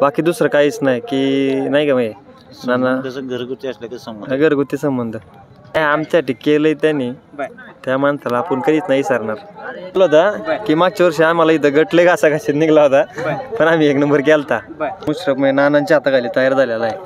बाकी दुसरं काहीच नाही की नाही का माहिती नाना घरगुती असलं की संबंध घरगुती संबंध आमच्या केलंय त्यांनी त्या माणसाला आपण कधीच नाही विसरणार होता की मागच्या वर्षी आम्हाला इथं गटले घासाघाशीत निघला होता पण आम्ही 1 नंबर केलता मुश्रफ नानांच्या हाताखाली तयार झालेला आहे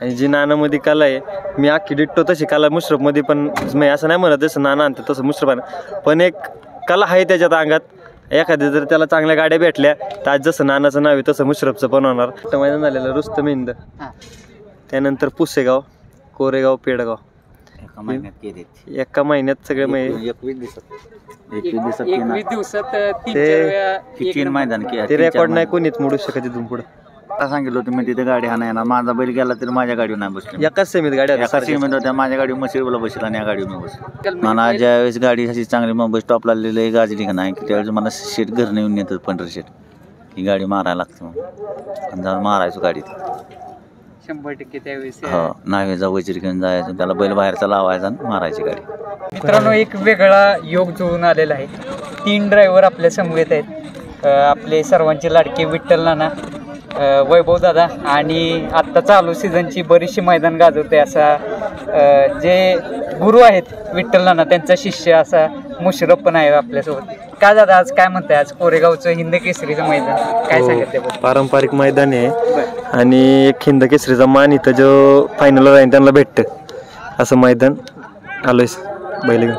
आणि जी नानामध्ये कला आहे मी अख्खी डिट्टो तशी कला मुश्रफ मध्ये पण मी असं नाही म्हणत जसं नाना आणतं तसं मुश्रफ पण एक कला आहे त्याच्यात अंगात एखाद्या जर त्याला चांगल्या गाड्या भेटल्या तर आज जसं नानाचं नाव आहे तसं मुश्रफचं पण होणार मैदान झालेलं रुस्तम हिंद त्यानंतर पुसेगाव कोरेगाव पेडगाव एका महिन्यात सगळे 21 दिवसात ते रेकॉर्ड नाही कोणीच मोडू शकत इथून पुढे सांगितलं होतं मी तिथे गाडी हाना येणार माझा बैल गेला तरी माझ्या गाडीवर नाही बसली एकाच सेमीत गाड्या एकाच सेमीत होत्या माझ्या गाडीवर मशीरला बसला आणि या गाडीवर मी बसलो मला ज्यावेळेस गाडी अशी चांगली मुंबई स्टॉपला लिहिलं गाजली का नाही की त्यावेळेस मला शेट घरनं येऊन येतात 15 शेट ही गाडी मारायला लागते मग जाऊन मारायचो गाडीत 100% त्यावेळेस नाही वजीर घेऊन जायचं त्याला बैल बाहेरचा लावायचा आणि मारायची गाडी. मित्रांनो एक वेगळा योग जुळून आलेला आहे. 3 ड्रायव्हर आपल्या समवेत आहेत. आपले सर्वांचे लाडके विठ्ठल नाना, वैभव दादा आणि आत्ता चालू सीझनची बरीचशी मैदान गाजवते असा जे गुरु आहेत विठ्ठल नाना त्यांचा शिष्य असा मुशरफ पण आहे आपल्यासोबत. काय दादा आज काय म्हणताय, आज कोरेगावचं हिंद केसरीचं मैदान काय सांगितलं? पारंपरिक मैदान आहे आणि एक हिंद केसरीचा मान इथं जो फायनल राहील त्यांना भेटतं असं मैदान आलोय बैल घेऊन.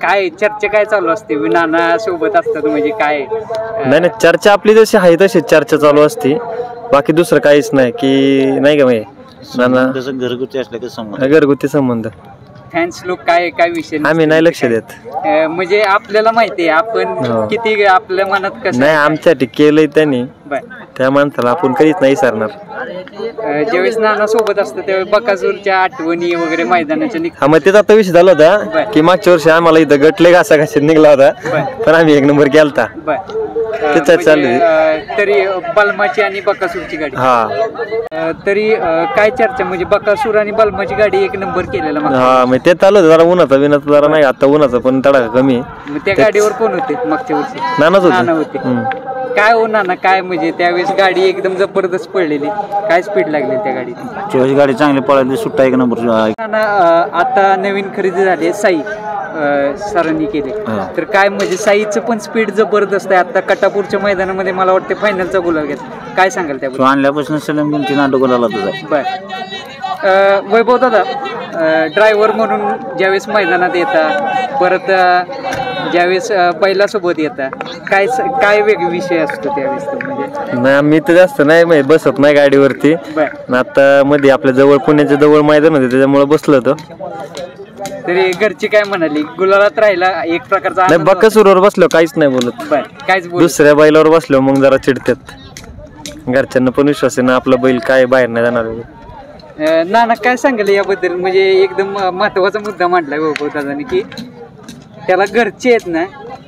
काय चर्चा काय चालू असते नाना सोबत असतात म्हणजे काय? नाही चर्चा आपली जशी आहे तशीच चर्चा चालू असते, बाकी दुसरं काहीच नाही की नाही का माहिती नाना घरगुती असलं की संबंध घरगुती संबंध. फॅन्स लोक काय काय विषय आम्ही नाही लक्ष देत म्हणजे आपल्याला माहिती आहे आपण किती आपल्या मनात कसं नाही आमच्या केलंय त्यांनी त्या माणसाला आपण कधीच नाही विसरणार. ज्यावेळेस नाना सोबत असतं त्यावेळेस बकासूरच्या आठवणी वगैरे मैदानाच्या हा मग तेच आता विषय झाला होता की मागच्या वर्षी आम्हाला इथं गटले घासाघाशीत निघला होता पण आम्ही 1 नंबर केलता. चालू तरी बलमाची आणि बकासूरची गाडी तरी काय चर्चा म्हणजे बकासूर आणि बलमाची गाडी 1 नंबर केलेला हा मग ते चालू जरा उन्हाचा विनाचा जरा नाही आता उन्हाचा पण तडा कमी. त्या गाडीवर कोण होते मागच्या वर्षी? नाना होते. काय हो नाना काय म्हणजे त्यावेळेस गाडी एकदम जबरदस्त पडलेली, काय स्पीड लागली त्या गाडीची? गाडी चांगली पळाली, सुट्टा 1 नंबर. नाना आता नवीन खरेदी झाली साई सरांनी केले तर काय म्हणजे साईचं पण स्पीड जबरदस्त आहे. आता कटापूरच्या मैदानामध्ये मला वाटतं फायनलचा गुलाल घेतला, काय सांगाल त्याबद्दल? आणल्यापासून सलम 2-3 नाटक गुलाला तुझा. बर वैभव दादा ड्रायव्हर म्हणून ज्यावेळेस मैदानात येतात परत ज्यावेळेस बैलासोबत येतात काय काय वेगळे विषय असतो त्यावेळेस? म्हणजे नाही मी तर जास्त नाही बसत नाही गाडीवरती. आता मध्ये आपल्या जवळ पुण्याच्या जवळ मैदान होते त्याच्यामुळे बसलो होतो. तरी घरची काय म्हणाली? गुलालात राहिला एक प्रकारचा नाही, बकासूरवर बसलो काहीच नाही बोलत, काहीच दुसऱ्या बैलावर बसलो मग जरा चिडतात. घरच्यांना पण विश्वास आहे ना आपला बैल काय बाहेर नाही जाणार. नाना काय सांगाल याबद्दल? म्हणजे एकदम महत्वाचा मुद्दा मांडला वैभव दादानी की त्याला घरचे आहेत ना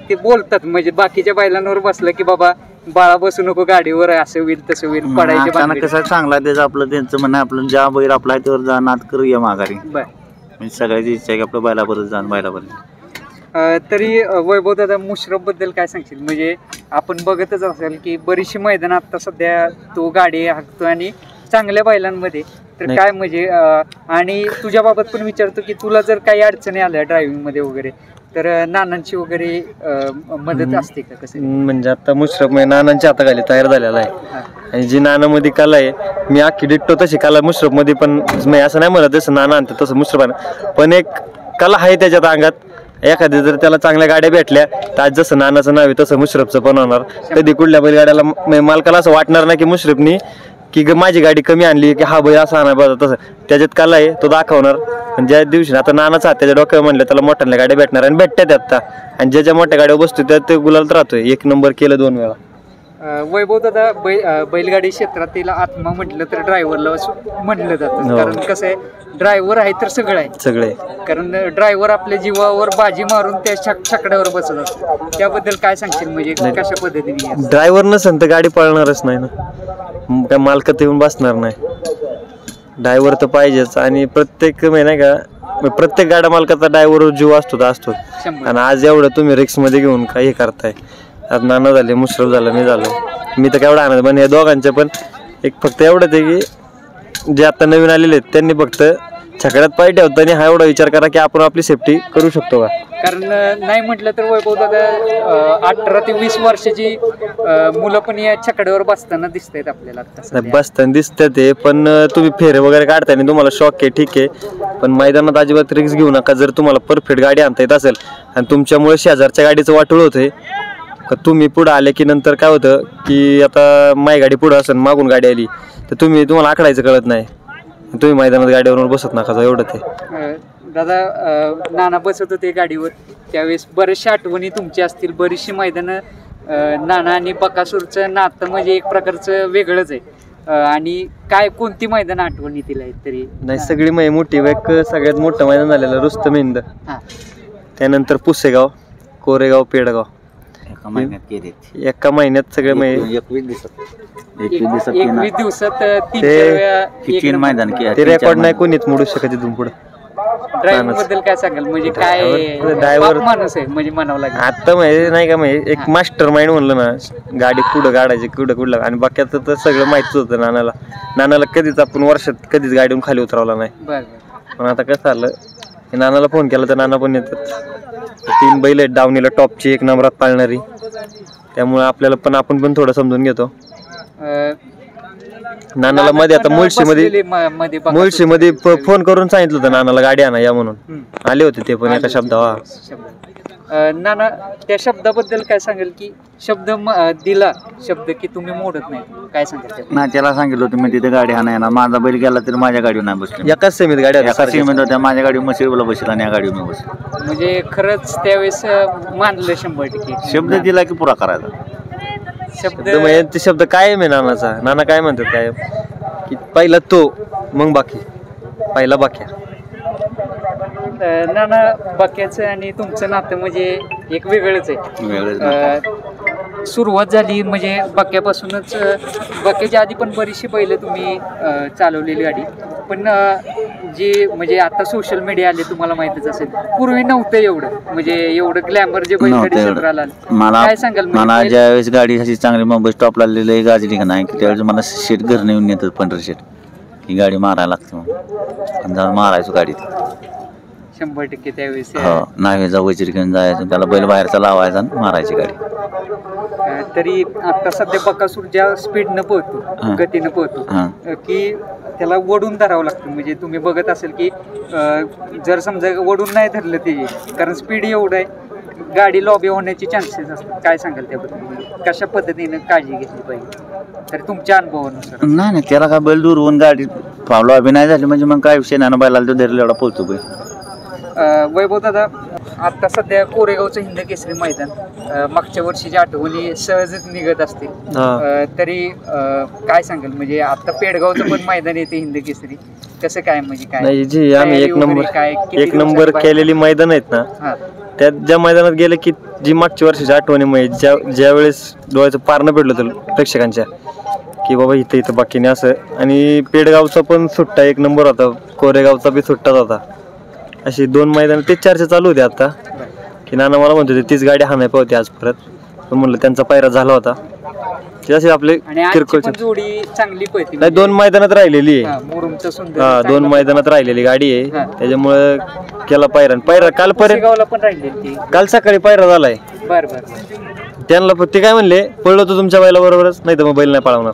ते बोलतात म्हणजे बाकीच्या बैलांवर बसलं की बाबा बाळा बसू नको गाडीवर, असं होईल तसं होईल पडायचे. कसं चांगला त्याचं आपलं त्यांचं म्हणणं आपलं ज्या बैल आपला आहे त्यावर जा नाद करूया माघारी. म्हणजे सगळ्याची इच्छा आहे की आपल्या बैलाबरोबर जाण बैलाबरोबर. तरी वैभव दादा मुशरफ बद्दल काय सांगशील? म्हणजे आपण बघतच असेल की बरीचशी मैदान आता सध्या तो गाडी हाकतो आणि चांगल्या बैलांमध्ये तर काय म्हणजे आणि तुझ्या बाबत पण विचारतो की तुला जर काही अडचणी आल्या ड्रायव्हिंग मध्ये वगैरे तर नानांची वगैरे मदत असते का? कसं म्हणजे आता मुशरफ नानांच्या हाताखाली तयार झालेला आहे आणि जी नानामध्ये कला आहे मी अख्खी डिट्टो तशी कला मुशरफ मध्ये पण मी असं नाही म्हणत जसं नाना आणतं तसं मुशरफ पण एक कला आहे त्याच्यात अंगात. एखाद्या जर त्याला चांगल्या गाड्या भेटल्या तर आज जसं नानाचं नाव आहे तसं मुशरफचं पण होणार. कधी कुठल्या बैलगाड्याला मालकाला असं वाटणार नाही की मुशरफनी की माझी गाडी कमी आणली की हा बैल असा आणा बघा तसं त्याच्यात कला आहे तो दाखवणार. आणि ज्या दिवशी आता नानाचा हात त्याच्या डोक्यावर म्हणलं त्याला मोठ्या गाड्या भेटणार आणि भेटतात आता आणि ज्या मोठ्या गाड्या बसतो त्या ते गुलाल राहतोय. 1 नंबर केलं 2 वेळा. वैभव दादा बैलगाडी क्षेत्रातील आत्मा म्हटलं तर ड्रायव्हरला म्हटलं जातं कारण कसं आहे ड्रायव्हर आहे तर सगळं आहे सगळे. कारण ड्रायव्हर आपल्या जीवावर बाजी मारून त्या छकड्यावर बसत असतो. त्याबद्दल काय सांगशील म्हणजे कशा पद्धतीने? ड्रायव्हर नसेल तर गाडी पळणारच नाही ना, काय मालकात येऊन बसणार नाही. ड्रायव्हर तर पाहिजेच आणि प्रत्येक नाही का प्रत्येक गाड्या मालकाचा ड्रायव्हर जीव असतो. आणि आज एवढं तुम्ही रिक्स मध्ये घेऊन काही करताय. आज नाना झाले, मुशरफ झालं, मी झालो, मी तर केवढा आनंद पण या दोघांचे पण एक फक्त एवढंच आहे की जे आता नवीन आलेले आहेत त्यांनी फक्त छकड्यात पाय ठेवताना हा एवढा विचार करा की आपण आपली सेफ्टी करू शकतो का. कारण नाही म्हटलं तर वैभव दादा 18 ते 20 वर्षाची मुलं पण या छकड्यावर बसताना दिसत आहेत आपल्याला आता सध्या. बसताना दिसतं ते, पण तुम्ही फेरे वगैरे काढताना तुम्हाला शॉक आहे ठीक आहे, पण मैदानात अजिबात रिस्क घेऊ नका. जर तुम्हाला परफेक्ट गाडी आणता येत असेल आणि तुमच्यामुळे शेजारच्या गाडीचं वाटोळ होतंय का, तुम्ही पुढं आले की नंतर काय होतं की आता माय गाडी पुढं असेल मागून गाडी आली तर तुम्हाला आखडायचं कळत नाही, तुम्ही मैदानात गाडीवर बसत नका एवढं ते. दादा नाना बसत होते गाडीवर त्यावेळेस बरेचशा आठवणी तुमच्या असतील, बरीचशी मैदानं नाना आणि बकासूरचं नातं म्हणजे एक प्रकारचं वेगळंच आहे. आणि काय कोणती मैदान आठवणीतील आहेत तरी? नाही सगळी मोठी एक सगळ्यात मोठं मैदान झालेलं रुस्तम हिंद, त्यानंतर पुसेगाव, कोरेगाव, पेडगाव एका महिन्यात केले. एका महिन्यात सगळे 21 दिवसात तीन मैदान ते रेकॉर्ड नाही कोणीच मोडू शकत इथून पुढे. ड्रायव्हिंग बद्दल काय सांगाल, म्हणजे काय ड्रायव्हर माणूस आहे म्हणजे म्हणावं लागेल आता माहिती नाही का, माहिती एक मास्टर माइंड म्हणलं ना, गाडी पुढं काढायची कुठं आणि बाकीचं तर सगळं माहितीच होतं नानाला कधीच आपण वर्षात कधीच गाडीहून खाली उतरवला नाही. पण आता कसं झालं, नानाला फोन केला तर नाना पण येतात. 3 बैल आहेत डावणीला टॉपची, 1 नंबरात पाळणारी, त्यामुळे आपल्याला पण आपण पण थोडं समजून घेतो. नानाला मध्ये आता मुळशीमध्ये फोन करून सांगितलं होतं नानाला गाडी आणा या म्हणून, आले होते ते पण एका शब्दावर. नाना त्या शब्दाबद्दल काय सांगेल की शब्द दिला शब्द की तुम्ही मोडत नाही, काय सांगाल? नाही त्याला सांगितलं होतं मी तिथे गाडी आणा ना, माझा बैल गेला तरी माझ्या गाडीवर नाही बसली. एकाच सेमीत गाडी होत्या, माझ्या गाडीवर मशिरला बसला आणि या गाडीवर मी बसलो. म्हणजे खरंच त्यावेळेस मानलं 100% शब्द दिला की पुरा करायचा. ते शब्द कायम आहे नानाचा. नाना काय म्हणतात काय की पहिला तो मग बाकी, पहिला बाक्या. नाना बाक्याचं आणि तुमचं नातं म्हणजे एक वेगळंच आहे. सुरुवात झाली म्हणजे बाक्यापासूनच, बाक्याच्या आधी पण बरीचशी बैलं तुम्ही चालवलेली गाडी, पण जे म्हणजे आता सोशल मीडिया आले तुम्हाला माहितीच असेल, पूर्वी नव्हतं एवढं, म्हणजे एवढं ग्लॅमर जे बैलगाडी क्षेत्राला काय सांगाल? मला ज्यावेळेस गाडी अशी चांगली मुंबई स्टॉपला लिहिली गाजली का नाही, त्यावेळेस मला शेट घरनं येऊन येतात 15 शेट ही गाडी मारायला लागते म्हणून जाऊन मारायचो गाडीत 100% त्यावेळेस. नाही वजीर घेऊन जायचं, त्याला बैल बाहेरचा लावायचा आणि मारायची गाडी. तरी आता सध्या बकासूर ज्या स्पीडनं पोहतो, गतीनं पोहतो की त्याला वडून धरावं लागतं. म्हणजे तुम्ही बघत असेल की जर समजा वडून नाही धरलं ते, कारण स्पीड एवढं आहे, गाडी लॉबी होण्याचे चान्सेस असतात. काय सांगाल त्याबद्दल, कशा पद्धतीनं काळजी घेतली पाहिजे तर तुमच्या अनुभवानुसार? नाही त्याला काय बैल दूर होऊन गाडी लॉबी नाही झाली म्हणजे मग काय विषय नाही, बैलाला तो धरला एवढा पोहतो बैल. वैभव दादा आता सध्या कोरेगावचं हिंद केसरी मैदान, मागच्या वर्षीच्या आठवणी सहजच निघत असतील, तरी काय सांगाल म्हणजे आता पेडगावचं पण मैदान येते हिंद केसरी, कसं काय म्हणजे काय? नाही जी आम्ही एक नंबर केलेली मैदान आहेत ना, त्यात ज्या मैदानात गेले की जी मागच्या वर्षीच्या आठवणी ज्या वेळेस डोळ्याचं पारणं भेटलं होतं प्रेक्षकांच्या की बाबा इथं बाकीने असं, आणि पेडगावचा पण सुट्टा 1 नंबर होता, कोरेगावचा बी सुट्टाच होता. अशी 2 मैदान तेच चर्चा चालू होती आता की नाना मला म्हणत होते तीच गाडी हाणाय पावती आज परत, पण म्हणलं त्यांचा पायरा झाला होता. असे आपले किरकोळ जोडी चांगली पळती, नाही 2 मैदानात राहिलेली आहे, 2 मैदानात राहिलेली गाडी आहे, त्याच्यामुळे केला पायरा कालपर्यंत, काल सकाळी पायरा झालाय. त्यांना ते काय म्हणले, पळलो तो तुमच्या बैला बरोबरच, नाही तर मग बैल नाही पळवणार.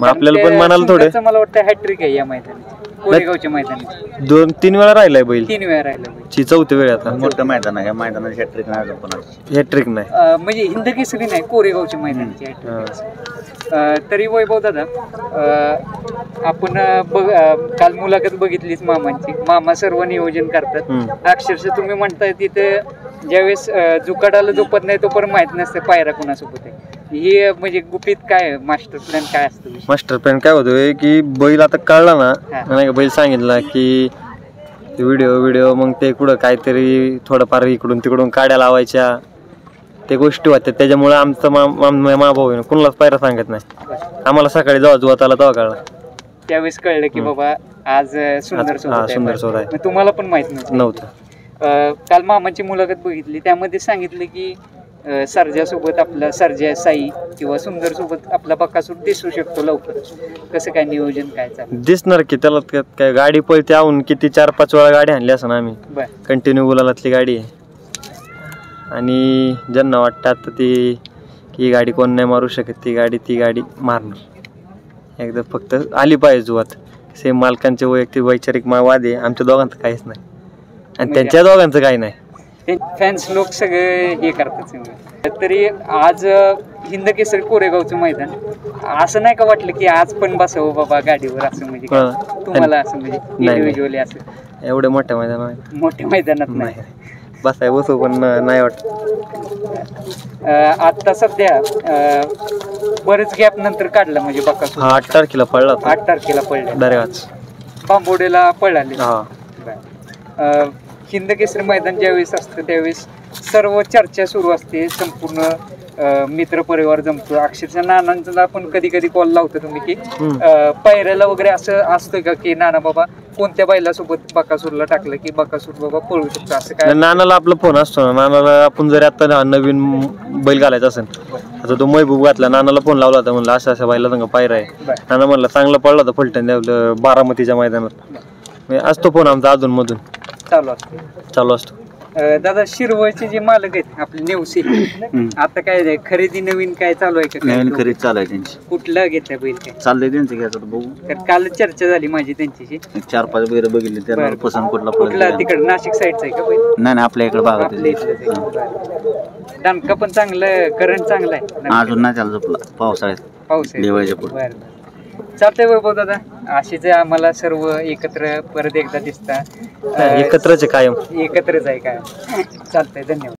मग आपल्याला पण म्हणाल थोडं, मला वाटतं हॅट्रिक आहे या मैदानात, कोरेगावच्या मैदानात 2-3 वेळा राहिलाय बैल, 3 वेळा राहिला, 4थी वेळ आता. मोठं मैदान आहे, या मैदानात हॅट्रिक नाही, हॅट्रिक नाही म्हणजे हिंद केसरी नाही, कोरेगावच्या मैदानाची हॅट्रिक. तरी वैभव दादा आपण काल मुलाखत बघितलीच मामांची, मामा सर्व नियोजन करतात, अक्षरशः तुम्ही म्हणताय तिथं ज्यावेळेस जुकाडाला झोपत नाही तोपर्यंत माहित नसतं पायरा कोणासोबत आहे. हे म्हणजे गुपित काय मास्टर प्लॅन काय असतं? मास्टर प्लॅन काय होतोय की बैल आता कळला ना, नाही का, बैल सांगितला की व्हिडिओ मग ते कुठं काहीतरी थोडंफार इकडून तिकडून काड्या लावायच्या, ते गोष्टी होत्या. त्याच्यामुळे आमचा मा भाऊ कुणालाच पायरा सांगत नाही, आम्हाला सकाळी जेव्हा जुवात आला तेव्हा कळला, त्यावेळेस कळलं की बाबा आज सुंदर सोबत आहे. तुम्हाला पण माहित नव्हतं. काल मामाची मुलाखत बघितली, त्यामध्ये सांगितलं की सर्जासोबत आपला सर्जा साई किंवा सुंदर सोबत आपला बकासूर दिसू शकतो लवकर, कसं काय नियोजन काय चालू? दिसणार की त्याला काय गाडी पळते आहून किती 4-5 वेळा गाडी आणली असं आम्ही, बर कंटिन्यू गुलालातली गाडी आहे. आणि ज्यांना वाटतं आता ती की गाडी कोण नाही मारू शकत, ती गाडी मारणार एकदा, फक्त आली पाहिजे जुवात. सेम मालकांचे वैयक्तिक वैचारिक वाद आहे, आमच्या दोघांचं काहीच नाही आणि त्यांच्या दोघांचं काही नाही. फॅन्स लोक सगळे हे करतात सगळे. तरी आज हिंद केसरी कोरेगावचं मैदान, असं नाही का वाटलं की आज पण बसावं बाबा गाडीवर, असं म्हणजे काय? तुम्हाला असं म्हणजे इंडिव्हिज्युअली असं एवढ्या मोठ्या मैदानात मोठ्या मैदानात नाही बसू पण नाही वाटत. आता सध्या बरेच गॅप नंतर काढला म्हणजे बकासूर. 8 तारखेला पडला होता. 8 तारखेला पडला दरेगाच बांबोडेला पळाले. हा हिंद केसरी मैदान ज्यावेळेस असतं त्यावेळेस सर्व चर्चा सुरू असते, संपूर्ण मित्र परिवार जमतो. अक्षरशः नानांचा पण कधी कधी कॉल लावतो तुम्ही की पायऱ्याला वगैरे असं असतं का की नाना बाबा कोणत्या बैलासोबत बकासूरला टाकलं की बकासूर बाबा पळू शकतो, असं काय? नानाला आपला फोन असतो ना, नानाला आपण जरी आता नवीन बैल घालायचा असेल, आता तो महबूब घातला, नानाला फोन लावला होता, म्हणलं असं असं बैला संग पायरा आहे. नाना म्हणला चांगला पडला होता फलटण बारामतीच्या मैदानात. असतो फोन आमचा अधून मधून चालू असतो. दादा शिरवळचे जे मालक आहेत आपले नेवसे, आता काय खरेदी नवीन काय चालू आहे का? नवीन खरेदी चालू आहे त्यांची. कुठला घेतला बैल काय चाललंय त्यांचं घ्यायचं बघू. तर काल चर्चा झाली माझी त्यांच्याशी, 4-5 बैल बघितले, त्याला पसंत कुठला कुठला तिकडे नाशिक साईडचा आहे का बैल? नाही आपल्या इकडे भागात दणका पण चांगलं, करंट चांगला आहे अजून नाही त्याला झोपला पावसाळ्यात पाऊस दिवाळीच्या पुढे. चालतंय वैभव दादा, अशीच आम्हाला सर्व एकत्र परत एकदा दिसता. एकत्रच आहे कायम. एकत्रच आहे काय? चालतंय, धन्यवाद.